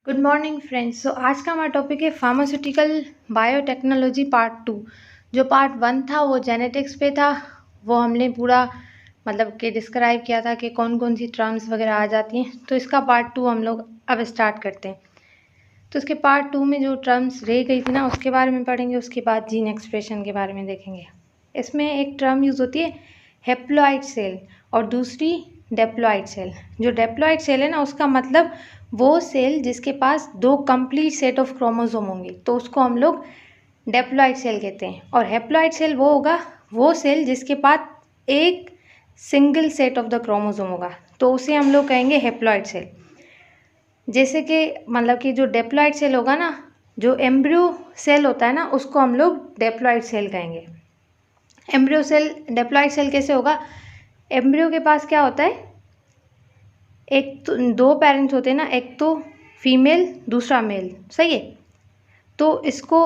Good morning friends. आज का हमारा टॉपिक है फार्मास्यूटिकल बायोटेक्नोलॉजी पार्ट 2। जो पार्ट 1 था वो जेनेटिक्स पे था। वो हमने पूरा मतलब कि डिस्क्राइब किया था कि कौन कौन सी टर्म्स वगैरह आ जाती हैं। तो इसका पार्ट 2 हम लोग अब स्टार्ट करते हैं। तो इसके पार्ट 2 में जो टर्म्स रह गई थी ना उसके बारे में पढ़ेंगे। उसके बाद जीन एक्सप्रेशन के बारे में देखेंगे। इसमें एक टर्म यूज़ होती है हेप्लॉइड सेल और दूसरी डेप्लॉइड सेल। जो डेप्लॉइड सेल है ना उसका मतलब वो सेल जिसके पास 2 कंप्लीट सेट ऑफ क्रोमोसोम होंगे तो उसको हम लोग डेप्लॉइड सेल कहते हैं। और हेप्लॉइड सेल वो होगा वो सेल जिसके पास एक single set of the chromosome होगा तो उसे हम लोग कहेंगे हेप्लॉइड सेल। जैसे कि मतलब कि जो डेप्लॉइड सेल होगा ना, जो एम्ब्रियो सेल होता है ना उसको हम लोग डेप्लॉइड सेल कहेंगे। एम्ब्रियो सेल डेप्लॉइड सेल कैसे होगा? एम्ब्रियो के पास क्या होता है, एक तो 2 पेरेंट्स होते हैं ना, एक तो फीमेल दूसरा मेल, सही है। तो इसको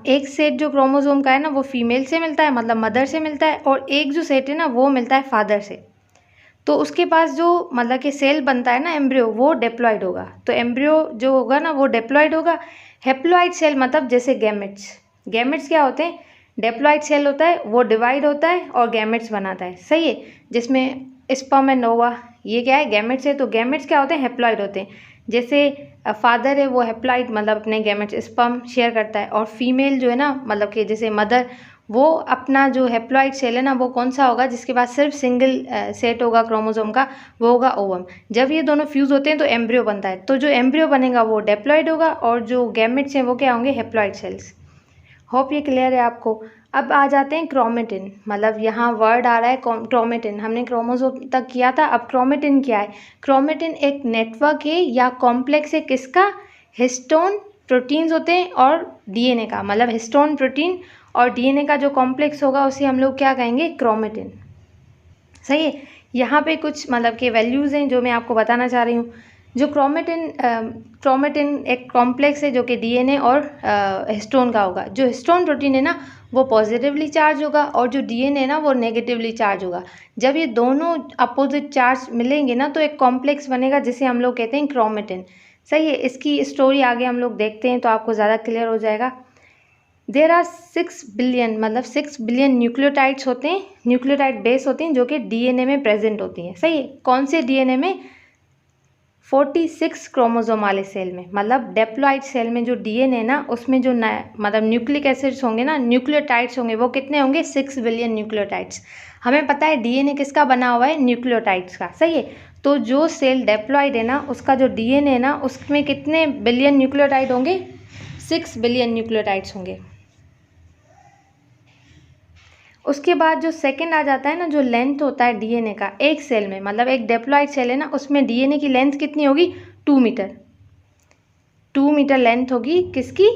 एक सेट जो क्रोमोसोम का है ना वो फीमेल से मिलता है मतलब मदर से मिलता है, और एक जो सेट है ना वो मिलता है फादर से। तो उसके पास जो मतलब कि सेल बनता है ना एम्ब्रियो वो डेप्लॉइड होगा। तो एम्ब्रियो जो होगा ना वो डेप्लॉइड होगा। हेप्लॉइड सेल मतलब जैसे गैमेट्स। गैमेट्स क्या होते हैं? डेप्लॉइड सेल होता है वो डिवाइड होता है और गैमेट्स बनाता है, सही है। जिसमें स्पर्म एंड ओवा ये क्या है? गैमेट्स है। तो गैमेट्स क्या होते हैं? हेप्लॉइड होते हैं। जैसे फादर है वो हेप्लॉइड मतलब अपने गैमेट्स स्पर्म शेयर करता है, और फीमेल जो है ना मतलब कि जैसे मदर वो अपना जो हेप्लॉइड सेल है ना वो कौन सा होगा जिसके पास सिर्फ सिंगल सेट होगा क्रोमोसोम का, वो होगा ओवम। जब ये दोनों फ्यूज होते हैं तो एम्ब्रियो बनता है। तो जो एम्ब्रियो बनेगा वो डेप्लॉइड होगा और जो गैमेट्स हैं वो क्या होंगे? Haploid cells. होप ये क्लियर है आपको। अब आ जाते हैं क्रोमेटिन। मतलब यहाँ वर्ड आ रहा है क्रोमेटिन। हमने क्रोमोसोम तक किया था, अब क्रोमेटिन क्या है? क्रोमेटिन एक नेटवर्क है या कॉम्प्लेक्स है किसका? हिस्टोन प्रोटीन्स होते हैं और डीएनए का। मतलब हिस्टोन प्रोटीन और डीएनए का जो कॉम्प्लेक्स होगा उसे हम लोग क्या कहेंगे? क्रोमेटिन, सही है। यहाँ पे कुछ मतलब के वैल्यूज़ हैं जो मैं आपको बताना चाह रही हूँ। जो क्रोमेटिन एक कॉम्प्लेक्स है जो कि डीएनए और हिस्टोन का होगा। जो हिस्टोन प्रोटीन है ना वो पॉजिटिवली चार्ज होगा और जो डीएनए है ना वो नेगेटिवली चार्ज होगा। जब ये दोनों अपोजिट चार्ज मिलेंगे ना तो एक कॉम्प्लेक्स बनेगा जिसे हम लोग कहते हैं क्रोमेटिन, सही है। इसकी स्टोरी आगे हम लोग देखते हैं तो आपको ज़्यादा क्लियर हो जाएगा। देर आर 6 बिलियन मतलब 6 बिलियन न्यूक्लियोटाइड्स होते हैं, न्यूक्लियोटाइड बेस होती हैं जो कि डीएनए में प्रेजेंट होती हैं, सही है। कौन से डीएनए में? 46 क्रोमोसोम वाले सेल में। मतलब डेप्लॉइड सेल में जो डीएनए ना उसमें जो मतलब न्यूक्लिक एसिड्स होंगे ना, न्यूक्लियोटाइड्स होंगे, वो कितने होंगे? 6 बिलियन न्यूक्लियोटाइड्स। हमें पता है डीएनए किसका बना हुआ है? न्यूक्लियोटाइड्स का, सही है। तो जो सेल डेप्लॉइड है ना उसका जो डीएनए है ना उसमें कितने बिलियन न्यूक्लियोटाइड होंगे? 6 बिलियन न्यूक्लियोटाइड्स होंगे। उसके बाद जो सेकंड आ जाता है ना, जो लेंथ होता है डीएनए का एक सेल में, मतलब एक डेप्लॉइड सेल है ना उसमें डीएनए की लेंथ कितनी होगी? 2 मीटर। 2 मीटर लेंथ होगी किसकी?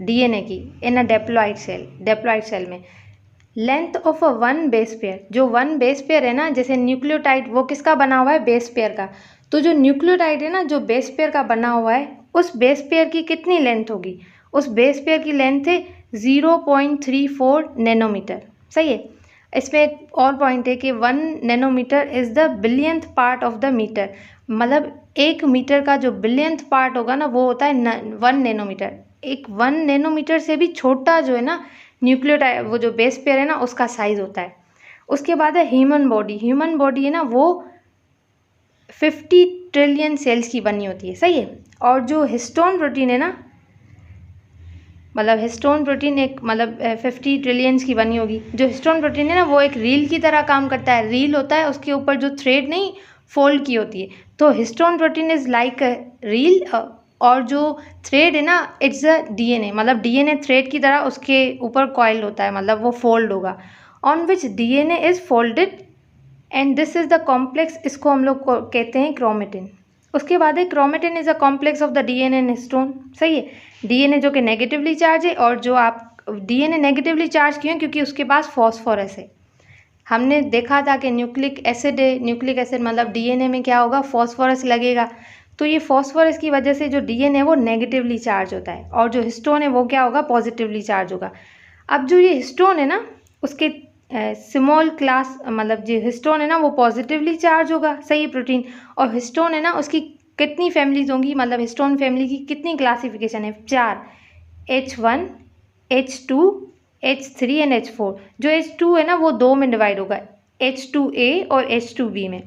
डीएनए की इन अ डेप्लॉइड सेल। डेप्लॉइड सेल में length of a one base pair, जो वन बेस पेयर है ना जैसे न्यूक्लियोटाइड वो किसका बना हुआ है? बेस पेयर का। तो जो न्यूक्लियोटाइड है ना जो बेस पेयर का बना हुआ है उस बेस पेयर की कितनी लेंथ होगी? उस बेस पेयर की लेंथ है 0.34 नैनोमीटर, सही है। इसमें एक और पॉइंट है कि 1 nanometre is the billionth part of the metre. मतलब 1 मीटर का जो बिलियंथ पार्ट होगा ना वो होता है 1 नैनोमीटर। एक 1 नैनोमीटर से भी छोटा जो है ना न्यूक्लियोटाइड वो जो बेस पेयर है ना उसका साइज होता है। उसके बाद है ह्यूमन बॉडी। ह्यूमन बॉडी है ना वो 50 ट्रिलियन सेल्स की बनी होती है, सही है। और जो हिस्टोन प्रोटीन है ना मतलब हिस्टोन प्रोटीन एक मतलब 50 ट्रिलियंस की बनी होगी। जो हिस्टोन प्रोटीन है ना वो एक रील की तरह काम करता है। रील होता है उसके ऊपर जो थ्रेड नहीं फोल्ड की होती है, तो histone protein is like a reel. और जो थ्रेड है ना इट्स अ डीएनए, मतलब डीएनए थ्रेड की तरह उसके ऊपर कॉइल होता है, मतलब वो फोल्ड होगा on which DNA is folded and this is the complex. इसको हम लोग कहते हैं क्रोमेटिन। उसके बाद है chromatin is a complex of the DNA and histone, सही है। डीएनए जो कि नेगेटिवली चार्ज है, और जो आप डीएनए नेगेटिवली चार्ज क्यों? क्योंकि उसके पास फॉस्फोरस है। हमने देखा था कि न्यूक्लिक एसिड है, न्यूक्लिक एसिड मतलब डीएनए में क्या होगा? फॉस्फोरस लगेगा। तो ये फॉस्फोरस की वजह से जो डीएनए है वो नेगेटिवली चार्ज होता है, और जो हिस्टोन है वो क्या होगा? पॉजिटिवली चार्ज होगा। अब जो ये हिस्टोन है ना उसके स्मॉल क्लास मतलब जो हिस्टोन है ना वो पॉजिटिवली चार्ज होगा, सही प्रोटीन। और हिस्टोन है ना उसकी कितनी फैमिलीज होंगी, मतलब हिस्टोन फैमिली की कितनी क्लासिफिकेशन है, 4, H1, H2, H3 and H4। जो H2 है ना वो 2 में डिवाइड होगा, H2A और H2B में।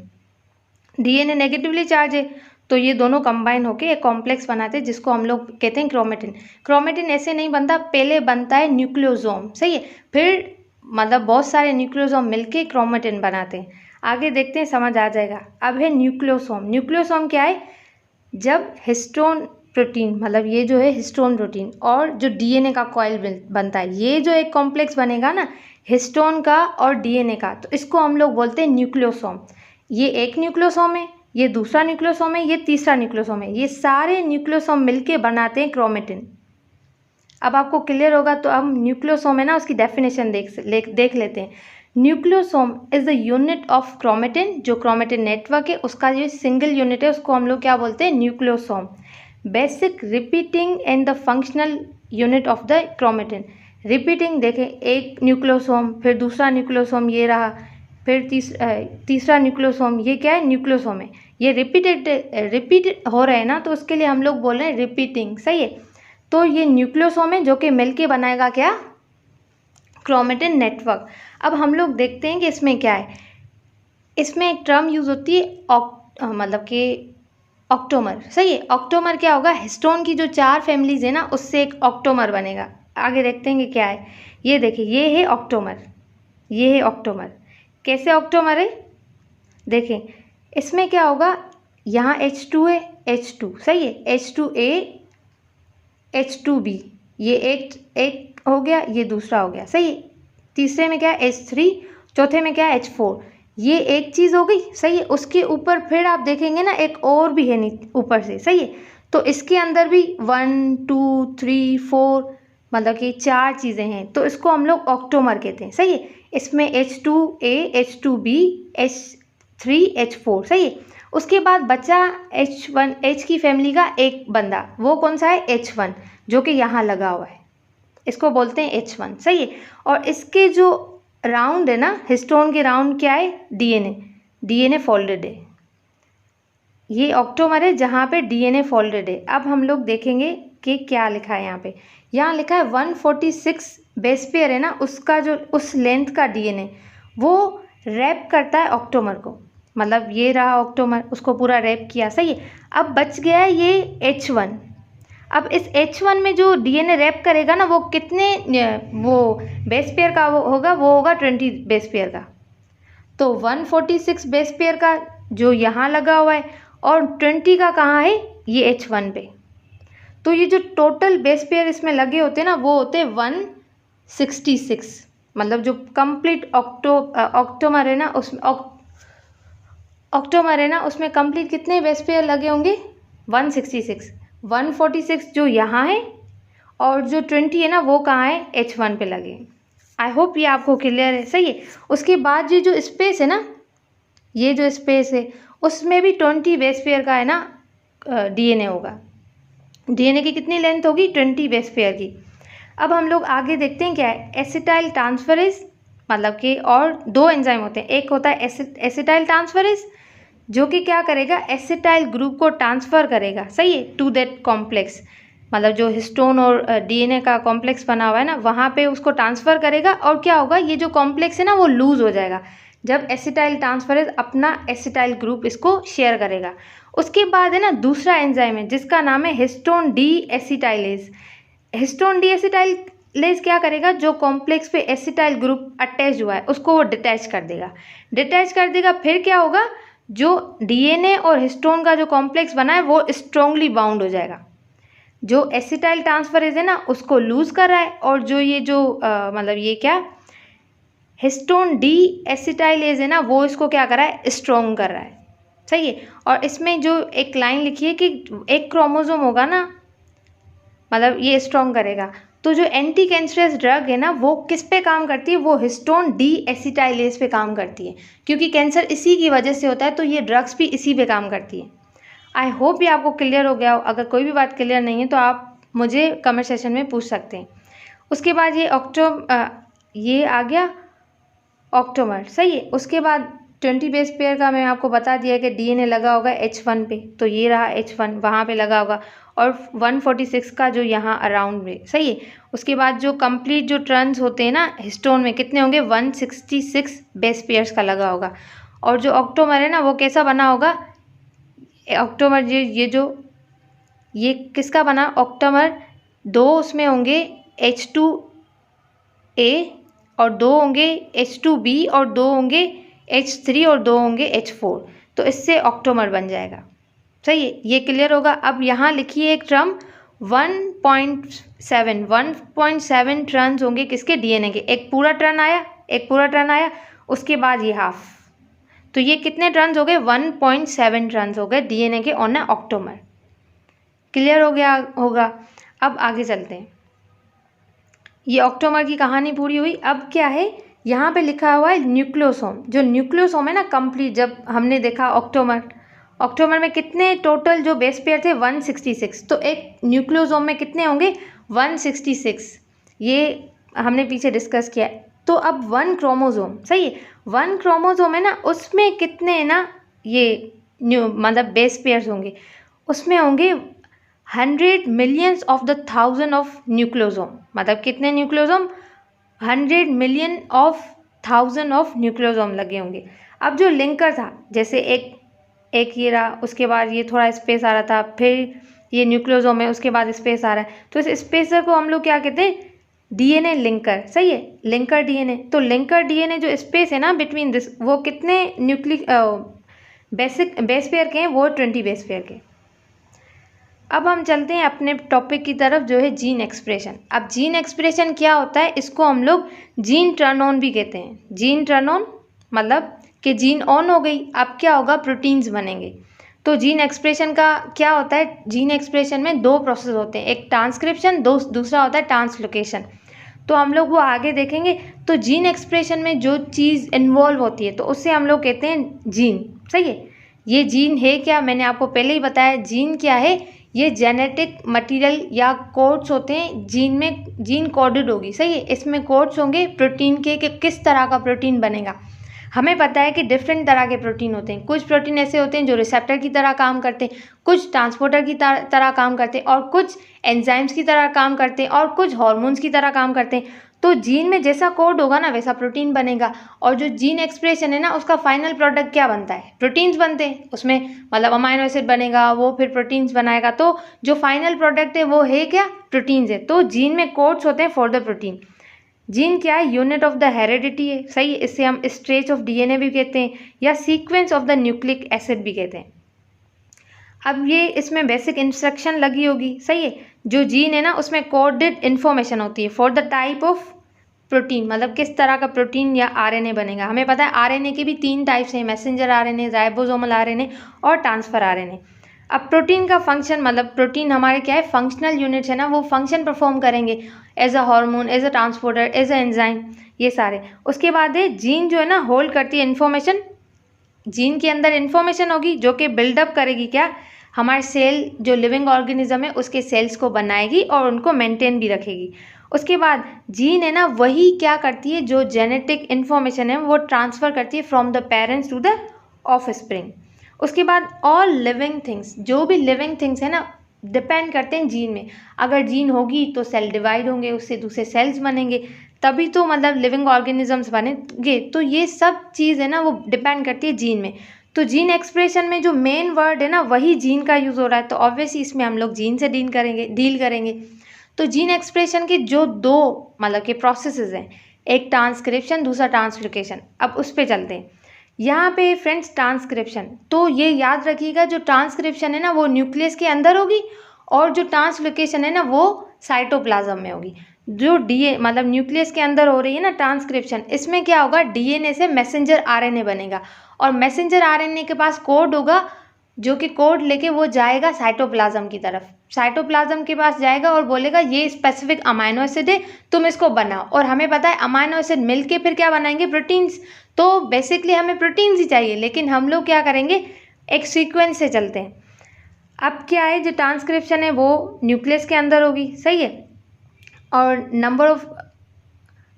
DNA नेगेटिवली चार्ज है तो ये दोनों कंबाइन होके एक कॉम्प्लेक्स बनाते हैं जिसको हम लोग कहते हैं क्रोमेटिन। क्रोमेटिन ऐसे नहीं बनता, पहले बनता है न्यूक्लियोसोम, सही है, फिर मतलब बहुत सारे न्यूक्लियोसोम मिलके क्रोमेटिन बनाते हैं। आगे देखते हैं, समझ आ जाएगा। अब है न्यूक्लियोसोम। न्यूक्लियोसोम क्या है, जब हिस्टोन प्रोटीन, मतलब ये जो है हिस्टोन प्रोटीन और जो डीएनए का कॉइल बनता है, ये जो एक कॉम्प्लेक्स बनेगा ना हिस्टोन का और डीएनए का, तो इसको हम लोग बोलते हैं न्यूक्लियोसोम। ये एक न्यूक्लियोसोम है, ये दूसरा न्यूक्लियोसोम है, ये तीसरा न्यूक्लियोसोम है, ये सारे न्यूक्लियोसोम मिलके बनाते हैं क्रोमेटिन। अब आपको क्लियर होगा, तो अब न्यूक्लियोसोम है ना उसकी डेफिनेशन देख लेते हैं। Nucleosome is the unit of chromatin, जो क्रोमेटिन नेटवर्क है उसका जो सिंगल यूनिट है उसको हम लोग क्या बोलते हैं, nucleosome. Basic repeating and the functional unit of the chromatin. Repeating देखें, एक न्यूक्लियोसोम, फिर दूसरा न्यूक्लियोसोम ये रहा, फिर तीसरा न्यूक्लियोसोम, ये क्या है, न्यूक्लियोसोम है। ये रिपीट हो रहे हैं ना, तो उसके लिए हम लोग बोल रहे हैं रिपीटिंग, सही है। तो ये न्यूक्लियोसोम है जो कि मिलके बनाएगा क्या, क्रोमेटिन नेटवर्क। अब हम लोग देखते हैं कि इसमें क्या है। इसमें एक टर्म यूज होती है मतलब कि ऑक्टोमर, सही है। ऑक्टोमर क्या होगा, हिस्टोन की जो 4 फैमिलीज है ना उससे एक ऑक्टोमर बनेगा। आगे देखते हैं कि क्या है। ये देखिए, ये है ऑक्टोमर, ये है ऑक्टोमर। कैसे ऑक्टोमर है, देखें इसमें क्या होगा, यहाँ H2 है, H2, सही है, H2A, H2B, ये एक हो गया, ये दूसरा हो गया, सही है। तीसरे में क्या है, H3, चौथे में क्या है, H4, ये एक चीज़ हो गई, सही है। उसके ऊपर फिर आप देखेंगे ना एक और भी है ऊपर से, सही है। तो इसके अंदर भी 1 2 3 4 मतलब कि 4 चीज़ें हैं, तो इसको हम लोग ऑक्टोमर कहते हैं, सही है। इसमें H2A, H2B, H3, H4, सही है। उसके बाद बचा H1, H की फैमिली का एक बंदा, वो कौन सा है, H1, जो कि यहाँ लगा हुआ है, इसको बोलते हैं H1, सही है। और इसके जो राउंड है ना, हिस्टोन के राउंड क्या है, डीएनए फोल्डेड है। ये ऑक्टोमर है जहाँ पे डीएनए फोल्डेड है। अब हम लोग देखेंगे कि क्या लिखा है यहाँ पे। यहाँ लिखा है 146 बेस पेयर है ना, उसका जो उस लेंथ का डीएनए वो रैप करता है ऑक्टोमर को, मतलब ये रहा ऑक्टोमर, उसको पूरा रैप किया, सही है। अब बच गया है ये H1। अब इस H1 में जो डीएनए रैप करेगा ना वो कितने वो बेस पेयर का वो होगा 20 बेस पेयर का। तो 146 बेस पेयर का जो यहाँ लगा हुआ है और 20 का कहाँ है, ये H1 पे। तो ये जो टोटल बेस पेयर इसमें लगे होते हैं ना वो होते हैं 166, मतलब जो कंप्लीट ऑक्टोमर है ना उसमें ऑक्टोमर है ना उसमें कंप्लीट कितने बेस पेयर लगे होंगे, 166। 146 जो यहाँ है और जो 20 है ना वो कहाँ है, H1 पे लगे। आई होप ये आपको क्लियर है, सही है। उसके बाद ये जो स्पेस है ना, ये जो स्पेस है उसमें भी 20 बेस पेयर का है ना डीएनए होगा। डीएनए की कितनी लेंथ होगी, 20 बेस पेयर की। अब हम लोग आगे देखते हैं क्या है, एसिटाइल ट्रांसफरेज, मतलब कि और 2 एंजाइम होते हैं। एक होता है एसिटाइल ट्रांसफरेज जो कि क्या करेगा, एसिटाइल ग्रुप को ट्रांसफ़र करेगा, सही है, टू दैट कॉम्प्लेक्स, मतलब जो हिस्टोन और डीएनए का कॉम्प्लेक्स बना हुआ है ना वहाँ पे उसको ट्रांसफ़र करेगा। और क्या होगा, ये जो कॉम्प्लेक्स है ना वो लूज़ हो जाएगा जब एसिटाइल ट्रांसफरेज अपना एसिटाइल ग्रुप इसको शेयर करेगा। उसके बाद है ना दूसरा एंजाइम है जिसका नाम है histone D acetylase. Histone D acetylase क्या करेगा, जो कॉम्प्लेक्स पे एसिटाइल ग्रुप अटैच हुआ है उसको वो डिटैच कर देगा। फिर क्या होगा, जो डीएनए और हिस्टोन का जो कॉम्प्लेक्स बना है वो स्ट्रांगली बाउंड हो जाएगा। जो एसिटाइल ट्रांसफरेज है ना उसको लूज कर रहा है और जो ये जो मतलब ये क्या हिस्टोन डी एसिटाइलेज है ना वो इसको क्या कर रहा है, स्ट्रॉन्ग कर रहा है, सही है। और इसमें जो एक लाइन लिखी है कि एक क्रोमोसोम होगा ना, मतलब ये स्ट्रॉन्ग करेगा। तो जो एंटी कैंसरस ड्रग है ना वो किस पे काम करती है, वो हिस्टोन डी एसिटाइलेज पे काम करती है, क्योंकि कैंसर इसी की वजह से होता है, तो ये ड्रग्स भी इसी पे काम करती है। आई होप ये आपको क्लियर हो गया हो। अगर कोई भी बात क्लियर नहीं है तो आप मुझे कमेंट सेशन में पूछ सकते हैं। उसके बाद ये ये आ गया ऑक्टोमर, सही है। उसके बाद 20 बेस पेयर का मैं आपको बता दिया कि DNA लगा होगा H1 पे, तो ये रहा H1 वहाँ पे लगा होगा, और 146 का जो यहाँ अराउंड में, सही है। उसके बाद जो कंप्लीट जो टर्न्स होते हैं ना हिस्टोन में कितने होंगे, 166 बेस पेयर्स का लगा होगा। और जो ऑक्टोमर है ना वो कैसा बना होगा, ऑक्टोमर ये किसका बना, ऑक्टोमर 2 उसमें होंगे H2A और 2 होंगे H2B और 2 होंगे H3 और 2 होंगे H4, तो इससे ऑक्टोमर बन जाएगा, सही है। ये क्लियर होगा। अब यहाँ लिखिए एक टर्म 1.7 टर्न्स होंगे किसके, DNA के। एक पूरा टर्न आया, उसके बाद ये हाफ, तो ये कितने टर्न्स हो गए, 1.7 टर्न्स हो गए DNA के ऑन अ ऑक्टोमर। क्लियर हो गया होगा। अब आगे चलते हैं, ये ऑक्टोमर की कहानी पूरी हुई। अब क्या है, यहाँ पे लिखा हुआ है न्यूक्लियोसोम। जो न्यूक्लियोसोम है ना कंप्लीट, जब हमने देखा ऑक्टोमर में कितने टोटल जो बेस पेयर थे 166, तो एक न्यूक्लियोसोम में कितने होंगे 166, ये हमने पीछे डिस्कस किया है। तो अब 1 क्रोमोसोम, सही है, 1 क्रोमोसोम है ना, उसमें कितने ना ये मतलब बेस पेयर्स होंगे, उसमें होंगे 100 millions of the 1000 of nucleosome. मतलब कितने nucleosome, 100 million of 1000 of nucleosome लगे होंगे। अब जो लिंकर था, जैसे एक ये रहा, उसके बाद ये थोड़ा स्पेस आ रहा था, फिर ये न्यूक्लियोसोम है, उसके बाद स्पेस आ रहा है, तो इस स्पेसर को हम लोग क्या कहते हैं, DNA लिंकर, सही है, लिंकर DNA। तो लिंकर DNA जो स्पेस है ना बिटवीन दिस, वो कितने बेस पेयर के हैं, वो 20 बेस पेयर के। अब हम चलते हैं अपने टॉपिक की तरफ, जो है जीन एक्सप्रेशन। अब जीन एक्सप्रेशन क्या होता है, इसको हम लोग जीन टर्न ऑन भी कहते हैं। जीन टर्न ऑन मतलब कि जीन ऑन हो गई, अब क्या होगा, प्रोटीन्स बनेंगे। तो जीन एक्सप्रेशन का क्या होता है, जीन एक्सप्रेशन में 2 प्रोसेस होते हैं, एक ट्रांसक्रिप्शन, दूसरा होता है ट्रांसलोकेशन। तो हम लोग वो आगे देखेंगे। तो जीन एक्सप्रेशन में जो चीज़ इन्वॉल्व होती है तो उससे हम लोग कहते हैं जीन, सही है। ये जीन है क्या, मैंने आपको पहले ही बताया, जीन क्या है, ये जेनेटिक मटेरियल या कोड्स होते हैं, जीन में जीन कोडेड होगी, सही है। इसमें कोड्स होंगे प्रोटीन के कि किस तरह का प्रोटीन बनेगा। हमें पता है कि डिफरेंट तरह के प्रोटीन होते हैं। कुछ प्रोटीन ऐसे होते हैं जो रिसेप्टर की तरह काम करते हैं, कुछ ट्रांसपोर्टर की तरह काम करते हैं, और कुछ एंजाइम्स की तरह काम करते हैं, और कुछ हार्मोन्स की तरह काम करते हैं। तो जीन में जैसा कोड होगा ना वैसा प्रोटीन बनेगा। और जो जीन एक्सप्रेशन है ना, उसका फाइनल प्रोडक्ट क्या बनता है, प्रोटीन्स बनते हैं। उसमें मतलब अमाइनो एसिड बनेगा, वो फिर प्रोटीन्स बनाएगा। तो जो फाइनल प्रोडक्ट है वो है क्या, प्रोटीन्स है। तो जीन में कोड्स होते हैं फॉर द प्रोटीन। जीन क्या है, यूनिट ऑफ द हेरिडिटी है, सही है। इससे हम स्ट्रेच ऑफ DNA भी कहते हैं, या sequence of the nucleic acid भी कहते हैं। अब ये इसमें बेसिक इंस्ट्रक्शन लगी होगी, सही है। जो जीन है ना उसमें कोडेड इन्फॉर्मेशन होती है for the type of protein, मतलब किस तरह का प्रोटीन या RNA बनेगा। हमें पता है RNA के भी 3 टाइप्स हैं, मैसेंजर RNA, राइबोसोमल RNA और ट्रांसफर RNA। अब प्रोटीन का फंक्शन, मतलब प्रोटीन हमारे क्या है, फंक्शनल यूनिट्स है ना, वो फंक्शन परफॉर्म करेंगे as a hormone, as a transporter, as a enzyme, ये सारे। उसके बाद है जीन जो है ना होल्ड करती है इन्फॉर्मेशन। जीन के अंदर इन्फॉर्मेशन होगी जो कि बिल्डअप करेगी क्या, हमारे सेल जो लिविंग ऑर्गेनिज्म है उसके सेल्स को बनाएगी और उनको मेंटेन भी रखेगी। उसके बाद जीन है ना वही क्या करती है, जो जेनेटिक इन्फॉर्मेशन है वो ट्रांसफ़र करती है from the parents to the offspring. उसके बाद ऑल लिविंग थिंग्स, जो भी लिविंग थिंग्स है ना डिपेंड करते हैं जीन में। अगर जीन होगी तो सेल डिवाइड होंगे, उससे दूसरे सेल्स बनेंगे, तभी तो मतलब लिविंग ऑर्गेनिजम्स बनेंगे। तो ये सब चीज़ है ना वो डिपेंड करती है जीन में। तो जीन एक्सप्रेशन में जो मेन वर्ड है ना वही जीन का यूज़ हो रहा है, तो ऑब्वियसली इसमें हम लोग जीन से डील करेंगे। तो जीन एक्सप्रेशन के जो 2 मतलब के प्रोसेसेस हैं, एक ट्रांसक्रिप्शन, दूसरा ट्रांसलोकेशन। अब उस पर चलते हैं। यहाँ पे फ्रेंड्स ट्रांसक्रिप्शन, तो ये याद रखिएगा, जो ट्रांसक्रिप्शन है ना वो न्यूक्लियस के अंदर होगी, और जो ट्रांसलोकेशन है ना वो साइटोप्लाज्म में होगी। जो मतलब न्यूक्लियस के अंदर हो रही है ना ट्रांसक्रिप्शन, इसमें क्या होगा, DNA से मैसेंजर RNA बनेगा, और मैसेंजर RNA के पास कोड होगा, जो कि कोड लेके वो जाएगा साइटोप्लाज्म की तरफ। साइटोप्लाज्म के पास जाएगा और बोलेगा ये स्पेसिफिक अमाइनो एसिड है, तुम इसको बनाओ। और हमें पता है अमाइनो एसिड मिलके फिर क्या बनाएंगे, प्रोटीन्स। तो बेसिकली हमें प्रोटीन्स ही चाहिए, लेकिन हम लोग क्या करेंगे, एक सीक्वेंस से चलते हैं। अब क्या है, जो ट्रांसक्रिप्शन है वो न्यूक्लियस के अंदर होगी, सही है, और नंबर ऑफ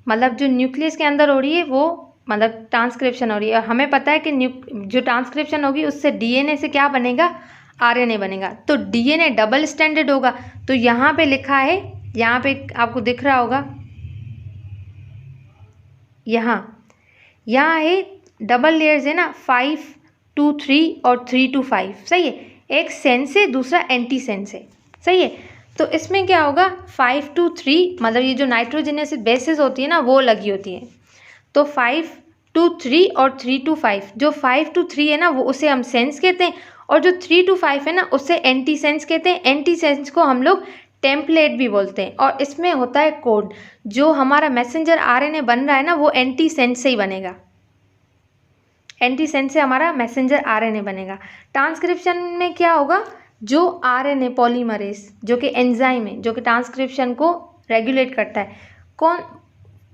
मतलब जो न्यूक्लियस के अंदर हो रही है वो मतलब ट्रांसक्रिप्शन हो रही है, हमें पता है कि जो ट्रांसक्रिप्शन होगी उससे डीएनए से क्या बनेगा, आरएनए बनेगा। तो डीएनए डबल स्टैंडर्ड होगा। तो यहाँ पे लिखा है, यहाँ पे आपको दिख रहा होगा, यहाँ है डबल लेयर्स है ना, 5 to 3 और 3 to 5, सही है। एक सेंस है, दूसरा एंटी सेंस है, सही है। तो इसमें क्या होगा, 5 to 3 मतलब ये जो नाइट्रोजनस बेसिस होती है ना वो लगी होती है। तो 5 to 3 और 3 to 5, जो 5 to 3 है ना वो उसे हम सेंस कहते हैं, और जो 3 to 5 है ना उससे एंटी सेंस कहते हैं। एंटी सेंस को हम लोग टेम्पलेट भी बोलते हैं। और इसमें होता है कोड, जो हमारा मैसेंजर आरएनए बन रहा है ना वो एंटी सेंस से ही बनेगा, एंटी सेंस से हमारा मैसेंजर आरएनए बनेगा। ट्रांसक्रिप्शन में क्या होगा, जो आरएनए पॉलीमरेज जो कि एंजाइम है, जो कि ट्रांसक्रिप्शन को रेगुलेट करता है, कौन,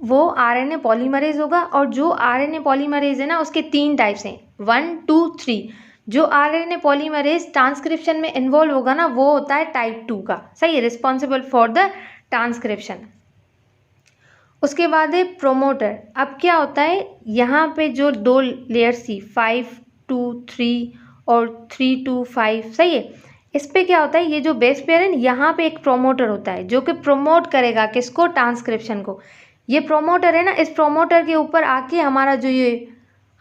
वो आरएनए पॉलीमरेज होगा। और जो आरएनए पॉलीमरेज है ना उसके 3 टाइप्स हैं, 1 2 3। जो आरएनए पॉलीमरेज ट्रांसक्रिप्शन में इन्वॉल्व होगा ना वो होता है टाइप 2 का, सही है, रिस्पॉन्सिबल फॉर द ट्रांसक्रिप्शन। उसके बाद है प्रोमोटर। अब क्या होता है, यहाँ पे जो 2 लेयर्स थी 5 to 3 और 3 to 5, सही है, इस पे क्या होता है, ये जो बेस पेयर है यहाँ पे एक प्रोमोटर होता है जो कि प्रोमोट करेगा किसको, ट्रांसक्रिप्शन को। ये प्रोमोटर है ना, इस प्रोमोटर के ऊपर आके हमारा जो ये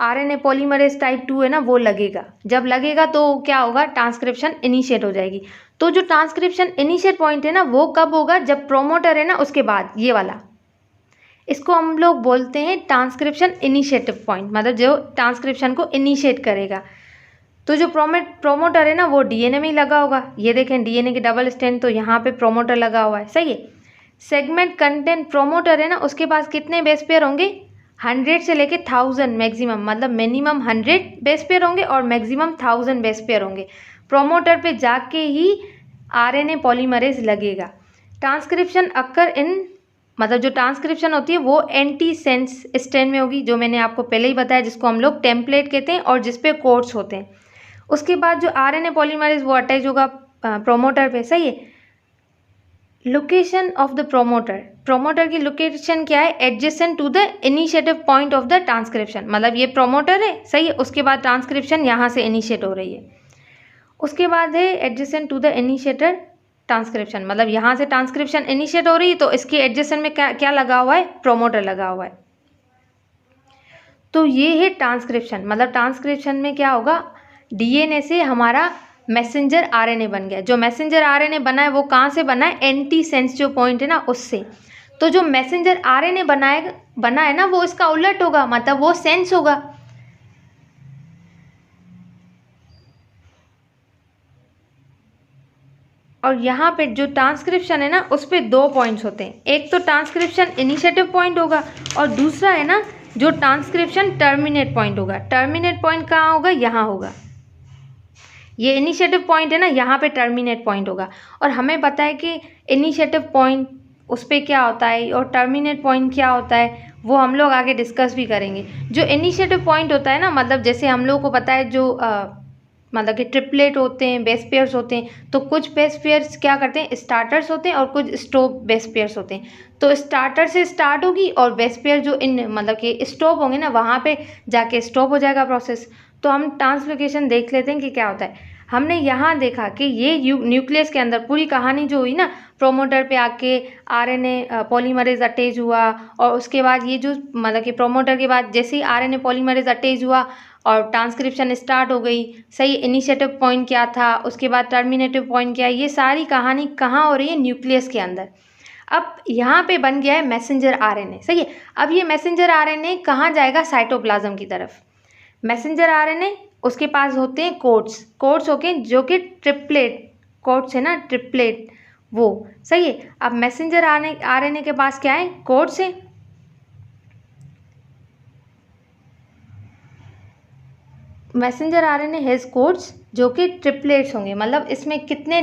आरएनए पॉलीमरेज टाइप 2 है ना वो लगेगा। जब लगेगा तो क्या होगा, ट्रांसक्रिप्शन इनिशिएट हो जाएगी। तो जो ट्रांसक्रिप्शन इनिशिएट पॉइंट है ना वो कब होगा, जब प्रोमोटर है ना उसके बाद ये वाला, इसको हम लोग बोलते हैं ट्रांसक्रिप्शन इनिशिएटिव पॉइंट, मतलब जो ट्रांसक्रिप्शन को इनिशिएट करेगा। तो जो प्रोमोटर है ना वो डीएनए में ही लगा होगा। ये देखें डीएनए के डबल स्टैंड, तो यहाँ पे प्रोमोटर लगा हुआ है, सही है। सेगमेंट कंटेंट प्रोमोटर है ना उसके पास कितने बेस पेयर होंगे, 100 से लेके 1000 मैक्सिमम, मतलब मिनिमम 100 बेस पेयर होंगे और मैक्सिमम 1000 बेस पेयर होंगे। प्रोमोटर पे जाके ही आरएनए पॉलीमरेज लगेगा। ट्रांसक्रिप्शन अक्कर इन, मतलब जो ट्रांसक्रिप्शन होती है वो एंटी सेंस स्ट्रैंड में होगी, जो मैंने आपको पहले ही बताया, जिसको हम लोग टेम्पलेट कहते हैं और जिसपे कोड्स होते हैं। उसके बाद जो आरएनए पॉलीमरेज वो अटैच होगा प्रोमोटर पे, सही है। Location of the promoter, promoter की लोकेशन क्या है, adjacent to the initiative point of the transcription, मतलब ये प्रोमोटर है, सही है। उसके बाद ट्रांसक्रिप्शन यहाँ से इनिशिएट हो रही है। उसके बाद है adjacent to the initiator transcription, मतलब यहाँ से ट्रांसक्रिप्शन इनिशिएट हो रही है तो इसके एडजेसेंट में क्या लगा हुआ है, प्रोमोटर लगा हुआ है। तो ये है ट्रांसक्रिप्शन, मतलब ट्रांसक्रिप्शन में क्या होगा, डीएनए से हमारा मैसेंजर आरएनए बन गया। जो मैसेंजर आरएनए बना है वो कहाँ से बना है, एंटी सेंस जो पॉइंट है ना उससे। तो जो मैसेंजर आरएनए बना है ना वो इसका उलट होगा, मतलब वो सेंस होगा। और यहाँ पे जो ट्रांसक्रिप्शन है ना उस पर 2 पॉइंट्स होते हैं, एक तो ट्रांसक्रिप्शन इनिशिएटिव पॉइंट होगा और दूसरा है ना जो ट्रांसक्रिप्शन टर्मिनेट पॉइंट होगा। टर्मिनेट पॉइंट कहाँ होगा, यहाँ होगा। ये इनिशिएटिव पॉइंट है ना, यहाँ पे टर्मिनेट पॉइंट होगा। और हमें पता है कि इनिशिएटिव पॉइंट उस पर क्या होता है और टर्मिनेट पॉइंट क्या होता है, वो हम लोग आगे डिस्कस भी करेंगे। जो इनिशिएटिव पॉइंट होता है ना, मतलब जैसे हम लोग को पता है जो मतलब कि ट्रिपलेट होते हैं, बेस पेयर्स होते हैं, तो कुछ बेस पेयर्स क्या करते हैं, स्टार्टर्स होते हैं और कुछ स्टॉप बेस पेयर्स होते हैं। तो स्टार्टर से स्टार्ट होगी और बेस पेयर जो इन मतलब कि स्टॉप होंगे ना वहाँ पे जाके स्टॉप हो जाएगा प्रोसेस। तो हम ट्रांसलोकेशन देख लेते हैं कि क्या होता है। हमने यहाँ देखा कि ये न्यूक्लियस के अंदर पूरी कहानी जो हुई ना, प्रोमोटर पे आके आरएनए पॉलीमरेज अटैच हुआ और उसके बाद ये जो मतलब कि प्रोमोटर के बाद जैसे ही आरएनए पॉलीमरेज अटैच हुआ और ट्रांसक्रिप्शन स्टार्ट हो गई, सही। इनिशिएटिव पॉइंट क्या था, उसके बाद टर्मिनेटिव पॉइंट क्या है, ये सारी कहानी कहाँ हो रही है, न्यूक्लियस के अंदर। अब यहाँ पे बन गया है मैसेंजर आरएनए, सही है। अब ये मैसेंजर आरएनए कहाँ जाएगा, साइटोप्लाज्म की तरफ। मैसेंजर आरएनए उसके पास होते हैं कोड्स होके जो कि ट्रिपलेट कोड्स है ना, ट्रिपलेट वो, सही है। अब मैसेंजर आरएनए के पास क्या है, कोड्स है। मैसेंजर आरएनए हैज़ कोड्स जो कि ट्रिपलेट्स होंगे, मतलब इसमें कितने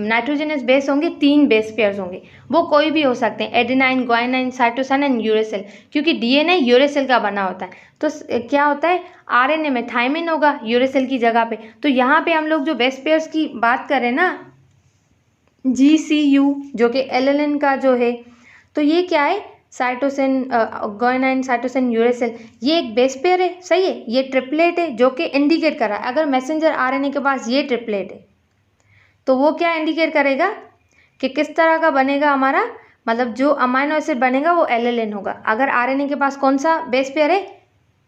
नाइट्रोजनस बेस होंगे, 3 बेस पेयर्स होंगे। वो कोई भी हो सकते हैं, एडेनाइन, ग्वाइनाइन, साइटोसिन एंड यूरेसिल, क्योंकि डीएनए यूरेसिल का बना होता है। तो क्या होता है, आरएनए में थायमिन होगा यूरेसिल की जगह पे। तो यहाँ पे हम लोग जो बेस पेयर्स की बात करें ना, GCU जो कि एलेनिन का जो है, तो ये क्या है, साइटोसिन गुआनिन, साइटोसिन, यूरेसिल, ये एक बेस पेयर है, सही है। ये ट्रिपलेट है जो कि इंडिकेट कर रहा है अगर मैसेंजर आरएनए के पास ये ट्रिपलेट है तो वो क्या इंडिकेट करेगा कि किस तरह का बनेगा हमारा, मतलब जो अमाइनो एसिड बनेगा वो एलेलिन होगा। अगर आरएनए के पास कौन सा बेस पेयर है,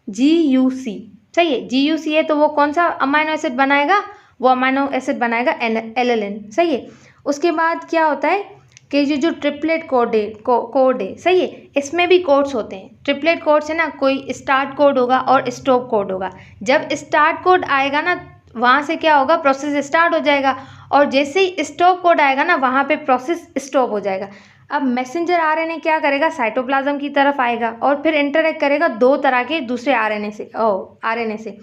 GUC, सही है। GUC है तो वो कौन सा अमाइनो एसिड बनाएगा, वो अमाइनो एसिड बनाएगा एलेलिन, सही है। उसके बाद क्या होता है कि ये जो ट्रिपलेट कोड है, सही है, इसमें भी कोड्स होते हैं। ट्रिपलेट कोड्स है ना, कोई स्टार्ट कोड होगा और स्टॉप कोड होगा। जब स्टार्ट कोड आएगा ना वहाँ से क्या होगा, प्रोसेस स्टार्ट हो जाएगा, और जैसे ही स्टॉप कोड आएगा ना वहाँ पे प्रोसेस स्टॉप हो जाएगा। अब मैसेंजर आरएनए क्या करेगा, साइटोप्लाज्म की तरफ आएगा और फिर इंटरेक्ट करेगा दो तरह के दूसरे आरएनए से,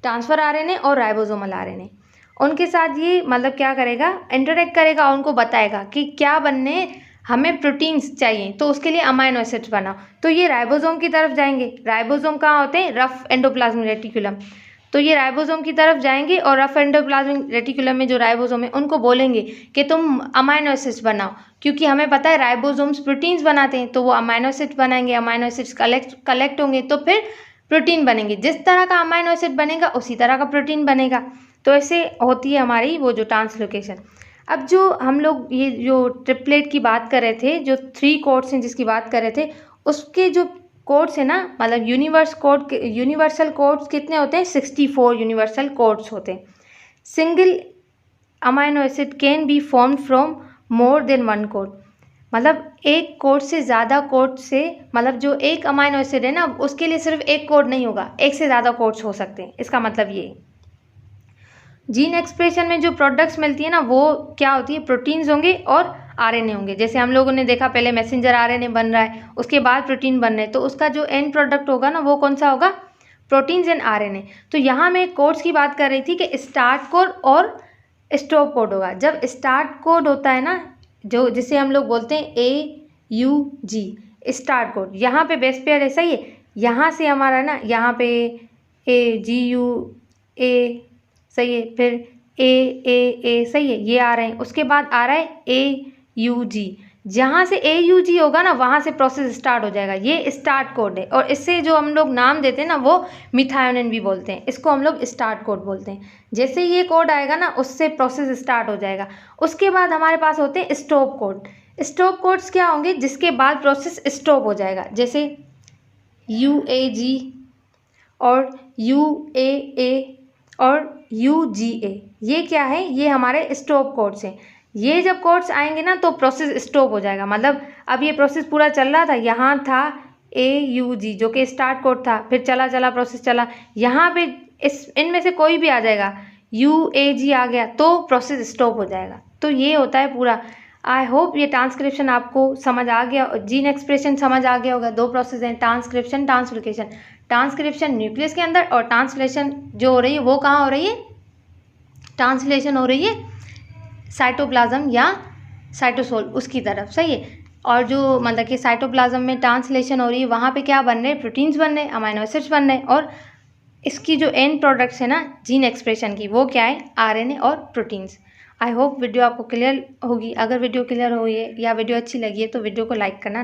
ट्रांसफर आरएनए और राइबोसोमल आरएनए। उनके साथ ये मतलब क्या करेगा, इंटरेक्ट करेगा और उनको बताएगा कि क्या बनने, हमें प्रोटीन्स चाहिए तो उसके लिए अमाइनो एसिड्स बनाओ। तो ये राइबोसोम की तरफ जाएंगे। राइबोसोम कहाँ होते हैं, रफ एंडोप्लाज्मिक रेटिकुलम। तो ये राइबोसोम की तरफ जाएंगे और रफ एंडोप्लाज्मिक रेटिकुलम में जो राइबोसोम है उनको बोलेंगे कि तुम अमाइनो एसिड्स बनाओ, क्योंकि हमें पता है राइबोसोम्स प्रोटीन्स बनाते हैं, तो वो अमाइनो एसिड्स बनाएंगे। अमाइनो एसिड्स कलेक्ट होंगे तो फिर प्रोटीन बनेंगे। जिस तरह का अमाइनो एसिड बनेगा उसी तरह का प्रोटीन बनेगा। तो ऐसे होती है हमारी वो जो ट्रांसलोकेशन। अब जो हम लोग ये जो ट्रिपलेट की बात कर रहे थे, जो 3 कोड्स हैं जिसकी बात कर रहे थे, उसके जो कोड्स है ना, मतलब यूनिवर्सल कोड्स कितने होते हैं, 64 यूनिवर्सल कोड्स होते हैं। Single amino acid can be formed from more than 1 code, मतलब एक कोड से ज़्यादा कोड से, मतलब जो एक अमाइनो एसिड है ना उसके लिए सिर्फ एक कोड नहीं होगा, एक से ज़्यादा कोड्स हो सकते हैं। इसका मतलब ये जीन एक्सप्रेशन में जो प्रोडक्ट्स मिलती है ना वो क्या होती है, प्रोटीन्स होंगे और आरएनए होंगे। जैसे हम लोगों ने देखा पहले मैसेंजर आरएनए बन रहा है, उसके बाद प्रोटीन बन रहे हैं, तो उसका जो एंड प्रोडक्ट होगा ना वो कौन सा होगा, प्रोटीन्स एंड आरएनए। तो यहाँ मैं कोड्स की बात कर रही थी कि स्टार्ट कोड और स्टॉप कोड होगा। जब स्टार्ट कोड होता है ना, जो जिसे हम लोग बोलते हैं AUG, स्टार्ट कोड, यहाँ पे बेस पेयर है, सही है। यहाँ से हमारा ना यहाँ पे AGUA, सही है, फिर A, सही है, ये आ रहे हैं। उसके बाद आ रहा है AUG। जहाँ से AUG होगा ना वहाँ से प्रोसेस स्टार्ट हो जाएगा। ये स्टार्ट कोड है और इससे जो हम लोग नाम देते हैं ना वो मिथायोनिन भी बोलते हैं, इसको हम लोग स्टार्ट कोड बोलते हैं। जैसे ही ये कोड आएगा ना उससे प्रोसेस स्टार्ट हो जाएगा। उसके बाद हमारे पास होते हैं स्टॉप कोड। स्टॉप कोड्स क्या होंगे, जिसके बाद प्रोसेस स्टॉप हो जाएगा, जैसे UAG और UAA और UGA। ये क्या है, ये हमारे स्टॉप कोड्स हैं। ये जब कोड्स आएंगे ना तो प्रोसेस स्टॉप हो जाएगा। मतलब अब ये प्रोसेस पूरा चल रहा था, यहाँ था AUG जो कि स्टार्ट कोड था, फिर चला प्रोसेस चला, यहाँ पे इनमें से कोई भी आ जाएगा, UAG आ गया तो प्रोसेस स्टॉप हो जाएगा। तो ये होता है पूरा। आई होप ये ट्रांसक्रिप्शन आपको समझ आ गया, जीन एक्सप्रेशन समझ आ गया होगा। 2 प्रोसेस हैं, ट्रांसक्रिप्शन, ट्रांसलोकेशन। ट्रांसक्रिप्शन न्यूक्लियस के अंदर और ट्रांसलेशन जो हो रही है वो कहाँ हो रही है, ट्रांसलेशन हो रही है साइटोप्लाज्म या साइटोसोल उसकी तरफ, सही है। और जो मतलब कि साइटोप्लाज्म में ट्रांसलेशन हो रही है वहाँ पे क्या बन रहे हैं, प्रोटीन्स बन रहे हैं, अमाइनो एसिड्स बन रहे हैं, और इसकी जो एंड प्रोडक्ट्स है ना जीन एक्सप्रेशन की वो क्या है, आरएनए और प्रोटीन्स। आई होप वीडियो आपको क्लियर होगी। अगर वीडियो क्लियर हुई है या वीडियो अच्छी लगी है तो वीडियो को लाइक करना